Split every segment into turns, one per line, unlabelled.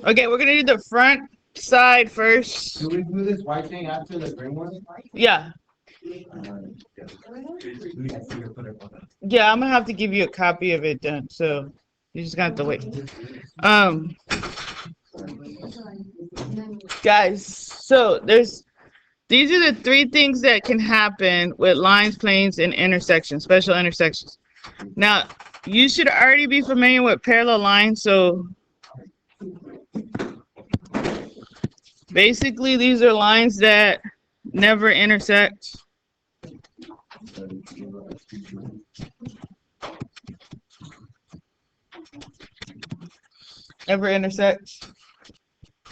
Okay, we're gonna do the front side first.
Do we do this white thing after the green one?
Yeah. Yeah, I'm gonna have to give you a copy of it then, so you just got to wait. Guys, so these are the three things that can happen with lines, planes, and intersections, special intersections. Now, you should already be familiar with parallel lines, so basically these are lines that never intersect. Never intersect.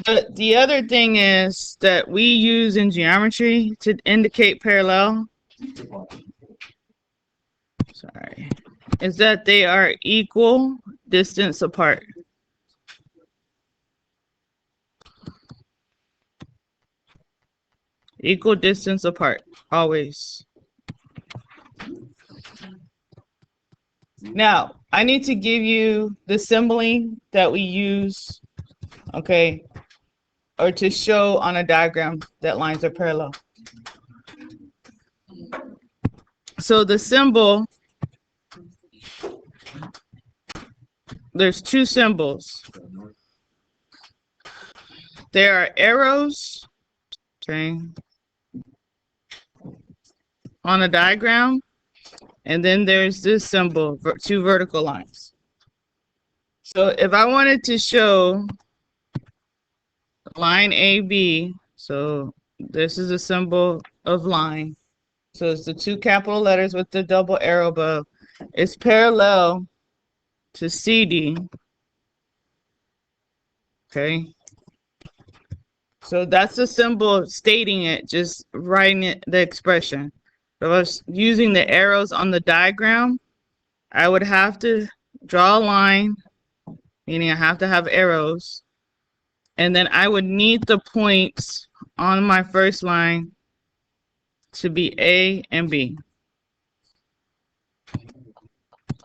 But the other thing is that we use in geometry to indicate parallel. Sorry. Is that they are equal distance apart. Equal distance apart, always. Now, I need to give you the symboling that we use, okay, or to show on a diagram that lines are parallel. So the symbol, there's two symbols. There are arrows, okay, on a diagram, and then there's this symbol, two vertical lines. So if I wanted to show line AB, so this is a symbol of line. So it's the two capital letters with the double arrow above. It's parallel to CD. Okay. So that's the symbol stating it, just writing it, the expression. If I was using the arrows on the diagram, I would have to draw a line, meaning I have to have arrows. And then I would need the points on my first line to be A and B.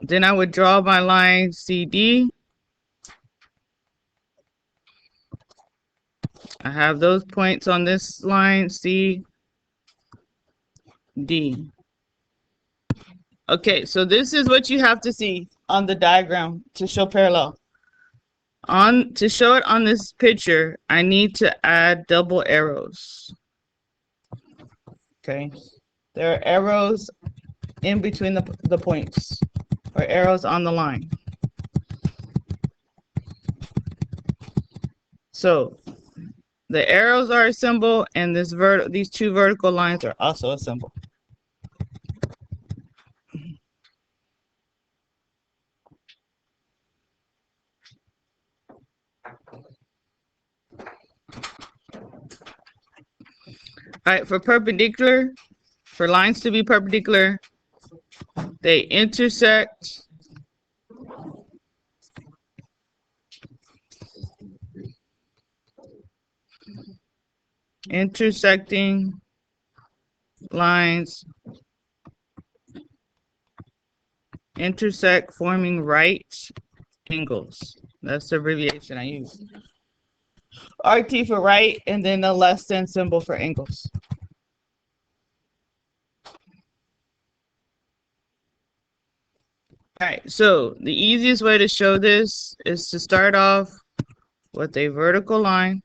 Then I would draw my line CD. I have those points on this line, C, D. Okay, so this is what you have to see on the diagram to show parallel. To show it on this picture, I need to add double arrows. Okay, there are arrows in between the points, or arrows on the line. So the arrows are a symbol, and these two vertical lines are also a symbol. All right, for perpendicular, for lines to be perpendicular, they intersect intersecting lines intersect forming right angles. That's the abbreviation I use. RT for right, and then the less than symbol for angles. All right, so the easiest way to show this is to start off with a vertical line.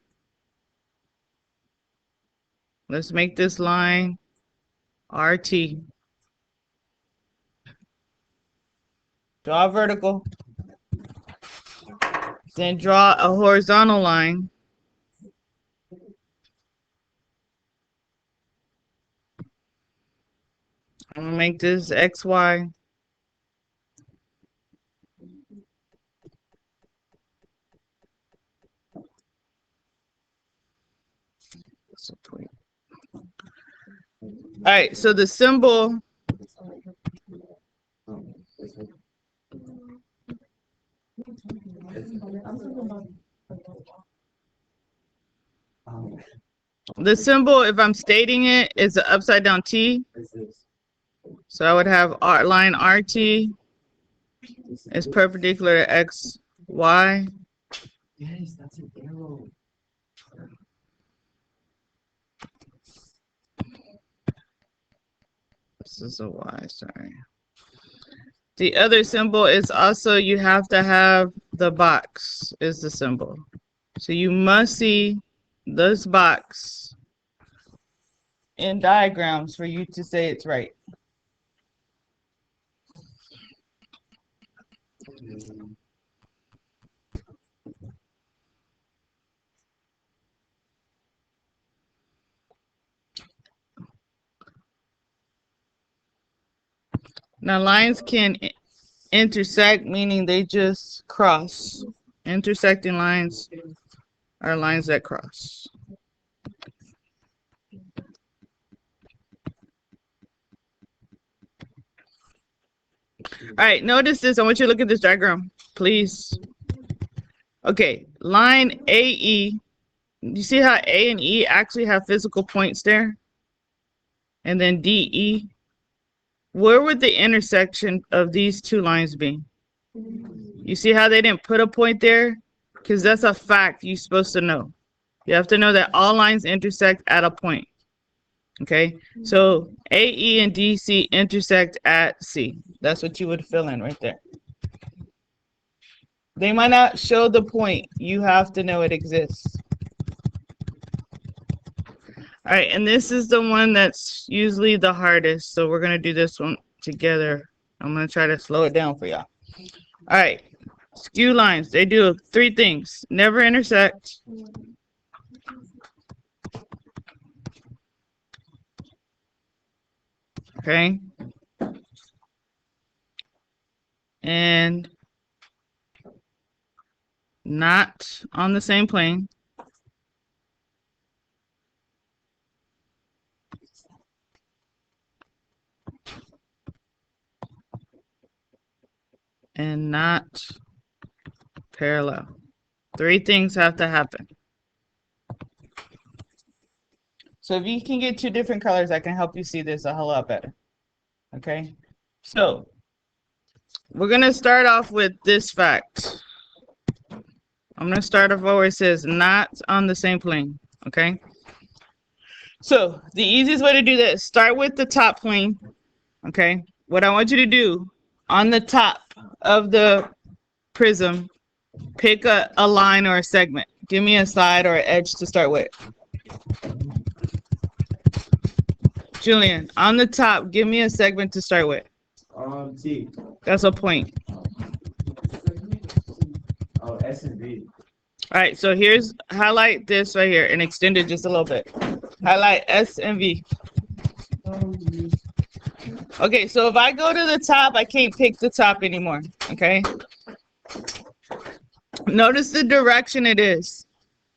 Let's make this line RT. Draw a vertical. Then draw a horizontal line. I'm gonna make this XY. All right, so the symbol if I'm stating it, is an upside down T. So I would have line RT is perpendicular to XY.
Yes, that's an arrow.
This is a Y, sorry. The other symbol is also you have to have the box is the symbol. So you must see this box in diagrams for you to say it's right. Now lines can intersect, meaning they just cross. Intersecting lines are lines that cross. All right, notice this. I want you to look at this diagram, please. Okay, line AE. You see how A and E actually have physical points there? And then DE. Where would the intersection of these two lines be? You see how they didn't put a point there? Because that's a fact you're supposed to know. You have to know that all lines intersect at a point. Okay, so AE and DC intersect at C. That's what you would fill in right there. They might not show the point. You have to know it exists. All right, and this is the one that's usually the hardest. So we're going to do this one together. I'm going to try to slow it down for y'all. All right, skew lines. They do three things. Never intersect. Okay. And not on the same plane. And not parallel. Three things have to happen. So if you can get two different colors, I can help you see this a whole lot better. Okay, so we're going to start off with this fact. I'm going to start off where it says not on the same plane. Okay, so the easiest way to do this, start with the top plane. Okay, what I want you to do on the top of the prism, pick a line or a segment. Give me a side or an edge to start with. Julian, on the top, give me a segment to start with.
T.
That's a point.
Oh, S and V.
All right, so here's, highlight this right here and extend it just a little bit. Highlight S and V. Okay, so if I go to the top, I can't pick the top anymore, okay? Notice the direction it is,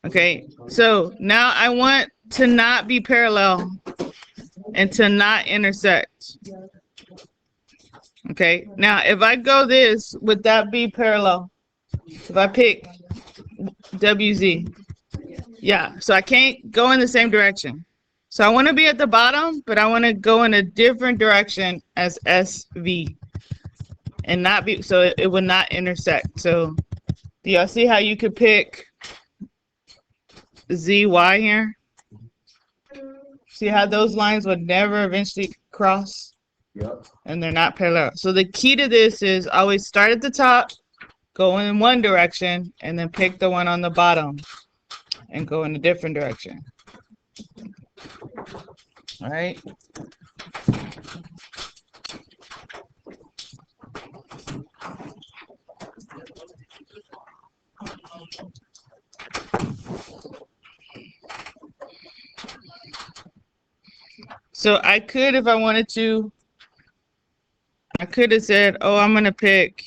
okay? So now I want to not be parallel and to not intersect. Okay, now if I go this, would that be parallel? If I pick WZ, yeah, so I can't go in the same direction. So I want to be at the bottom, but I want to go in a different direction as SV and not be, so it would not intersect. So do y'all see how you could pick ZY here? See how those lines would never eventually cross?
Yep.
And they're not parallel. So the key to this is always start at the top, go in one direction, and then pick the one on the bottom and go in a different direction. All right. So I could, if I wanted to, I could have said, oh, I'm going to pick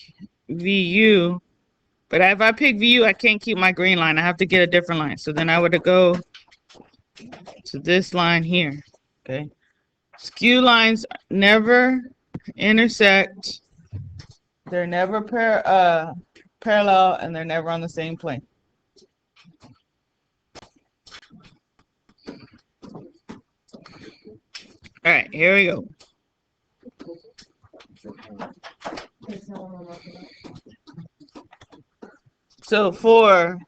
VU. But if I pick VU, I can't keep my green line. I have to get a different line. So then I would go to this line here. Okay. Skew lines never intersect. They're never parallel, and they're never on the same plane. All right, here we go. So for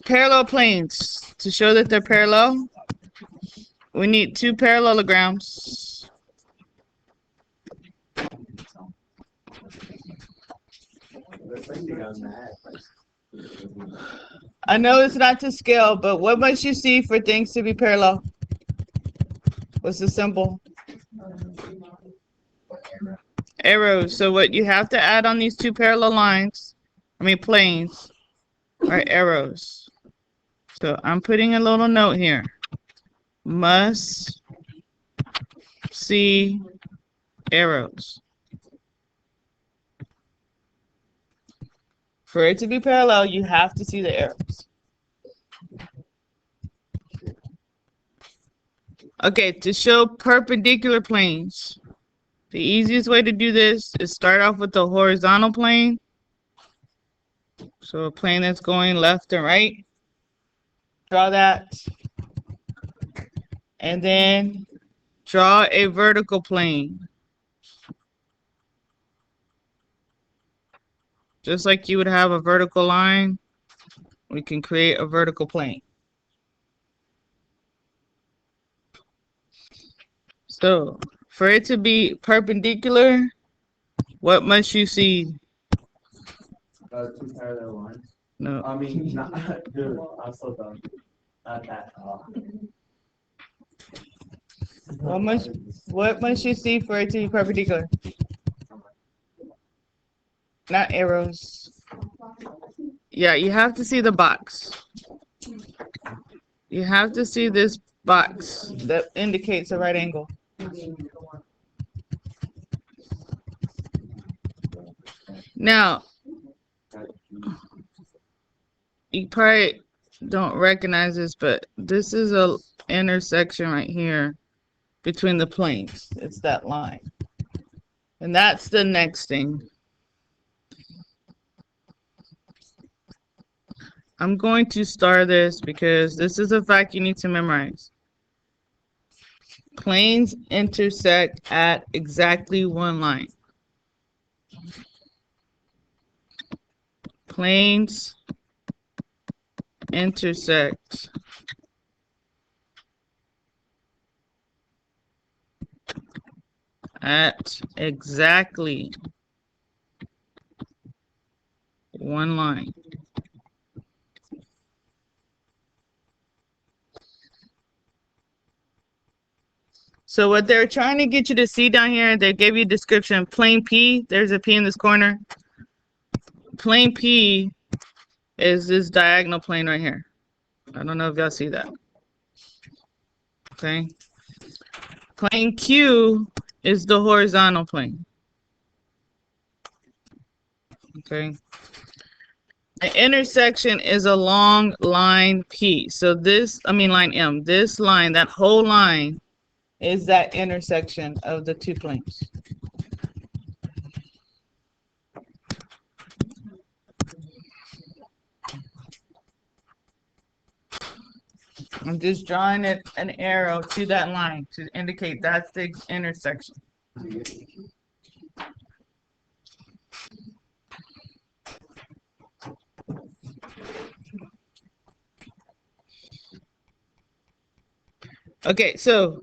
parallel planes. To show that they're parallel, we need two parallelograms.
Looks like you got mad.
I know it's not to scale, but what must you see for things to be parallel? What's the symbol? Arrows. So what you have to add on these two parallel lines, planes, are arrows. So I'm putting a little note here. Must see arrows. For it to be parallel, you have to see the arrows. Okay, to show perpendicular planes, the easiest way to do this is start off with the horizontal plane. So a plane that's going left and right. Draw that. And then draw a vertical plane. Just like you would have a vertical line, we can create a vertical plane. So for it to be perpendicular, what must you see?
Two parallel lines.
No.
I mean, not, dude, I'm so dumb. Not that.
What must you see for it to be perpendicular? Not arrows. Yeah, you have to see the box. You have to see this box that indicates a right angle. Now, you probably don't recognize this, but this is a intersection right here between the planes. It's that line. And that's the next thing. I'm going to star this because this is a fact you need to memorize. Planes intersect at exactly one line. Planes intersect at exactly one line. So what they're trying to get you to see down here, they gave you a description. Plane P, there's a P in this corner. Plane P is this diagonal plane right here. I don't know if y'all see that. Okay. Plane Q is the horizontal plane. Okay. The intersection is along line P. So this, line M. This line, that whole line, is that intersection of the two planes. I'm just drawing an arrow to that line to indicate that's the intersection. Okay, so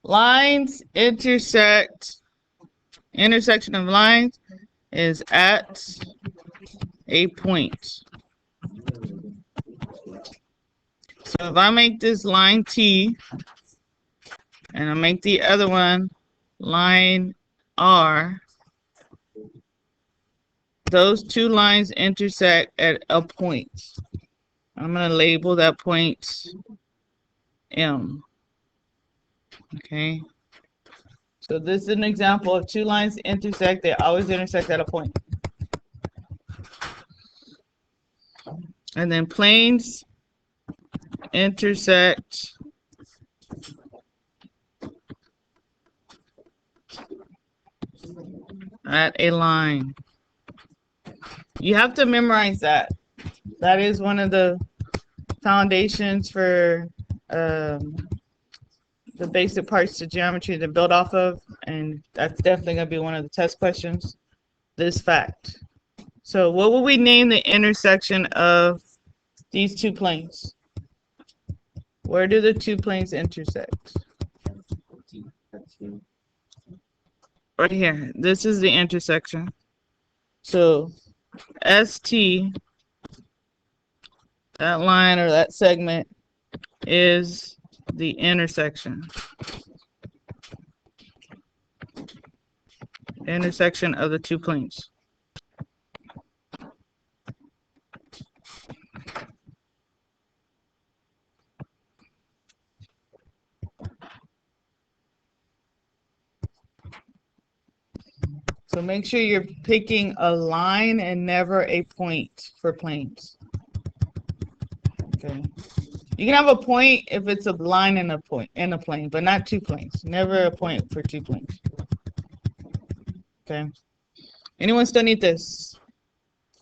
lines intersect, intersection of lines is at a point. So if I make this line T, and I make the other one line R, those two lines intersect at a point. I'm going to label that point M. Okay. So this is an example of two lines intersect. They always intersect at a point. And then planes intersect at a line. You have to memorize that. That is one of the foundations for the basic parts to geometry to build off of, and that's definitely going to be one of the test questions, this fact. So what will we name the intersection of these two planes? Where do the two planes intersect? Right here. This is the intersection. So ST, that line or that segment, is the intersection. Intersection of the two planes. So make sure you're picking a line and never a point for planes. Okay. You can have a point if it's a line and a point and a plane, but not two planes. Never a point for two planes. Okay. Anyone still need this?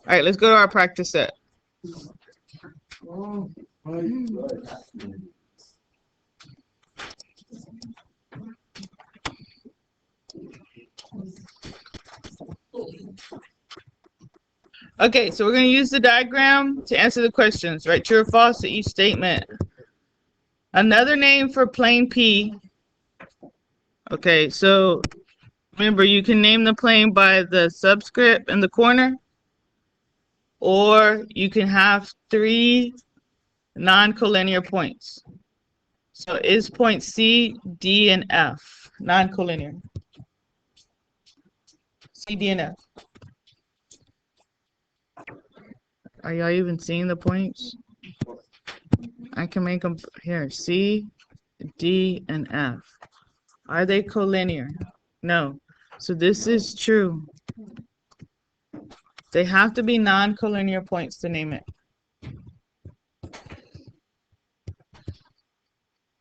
All right, let's go to our practice set. Okay, so we're going to use the diagram to answer the questions. Write true or false to each statement. Another name for plane P. Okay, so remember, you can name the plane by the subscript in the corner, or you can have 3 non-collinear points. So is point C, D, and F non-collinear? C, D, and F. Are y'all even seeing the points? I can make them here. C, D, and F. Are they collinear? No. So this is true. They have to be non-collinear points to name it.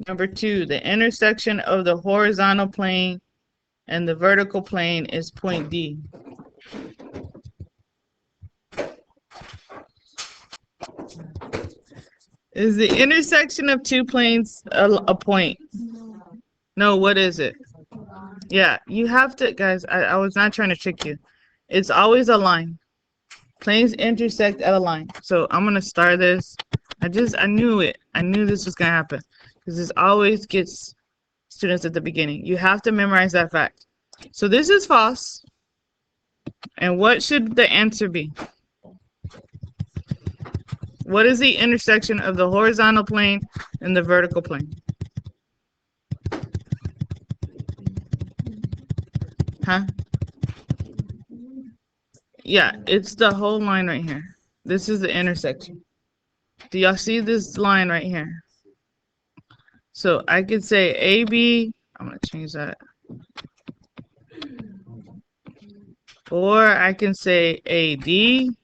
Number 2, the intersection of the horizontal plane and the vertical plane is point D. Is the intersection of two planes a point? No, what is it? Yeah, you have to, guys, I was not trying to trick you. It's always a line. Planes intersect at a line. So I'm going to start this. I knew it. I knew this was going to happen. Because this always gets students at the beginning. You have to memorize that fact. So this is false. And what should the answer be? What is the intersection of the horizontal plane and the vertical plane? Huh? Yeah, it's the whole line right here. This is the intersection. Do y'all see this line right here? So I could say AB, I'm going to change that. Or I can say AD.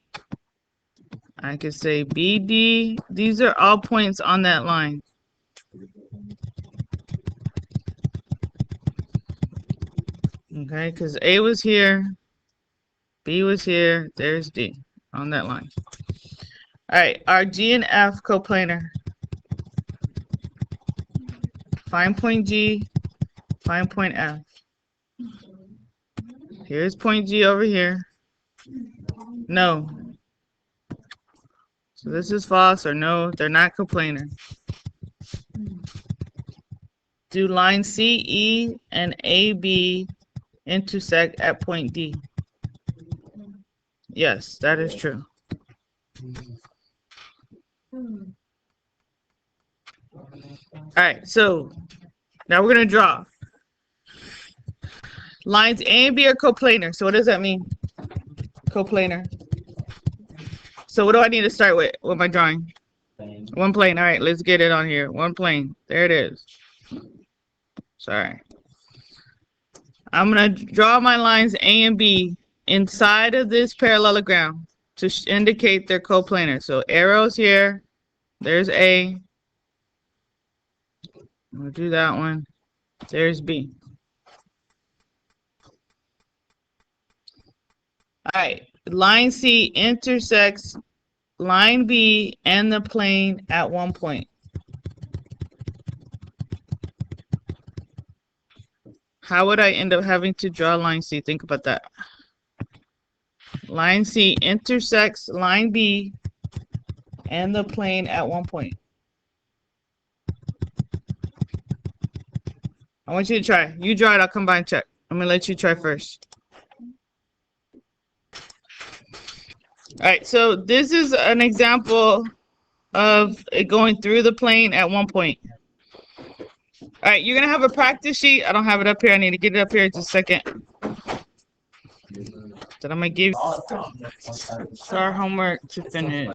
I could say BD. These are all points on that line. Okay, because A was here, B was here, there's D on that line. All right, are G and F coplanar? Find point G, find point F. Here's point G over here. No. So this is false, or no, they're not coplanar. Do line CE and AB intersect at point D? Yes, that is true. All right, so now we're going to draw. Lines A and B are coplanar. So what does that mean? Coplanar. So what do I need to start with my drawing?
Plane.
One plane. All right, let's get it on here. One plane. There it is. Sorry. I'm going to draw my lines A and B inside of this parallelogram to indicate they're coplanar. So arrows here. There's A. We'll do that one. There's B. All right. Line C intersects line B and the plane at one point. How would I end up having to draw line C? Think about that. Line C intersects line B and the plane at one point. I want you to try. You draw it, I'll combine check. I'm gonna let you try first. All right, so this is an example of it going through the plane at one point. All right, you're gonna have a practice sheet. I don't have it up here. I need to get it up here in just a second. That I'm gonna give you our homework to finish.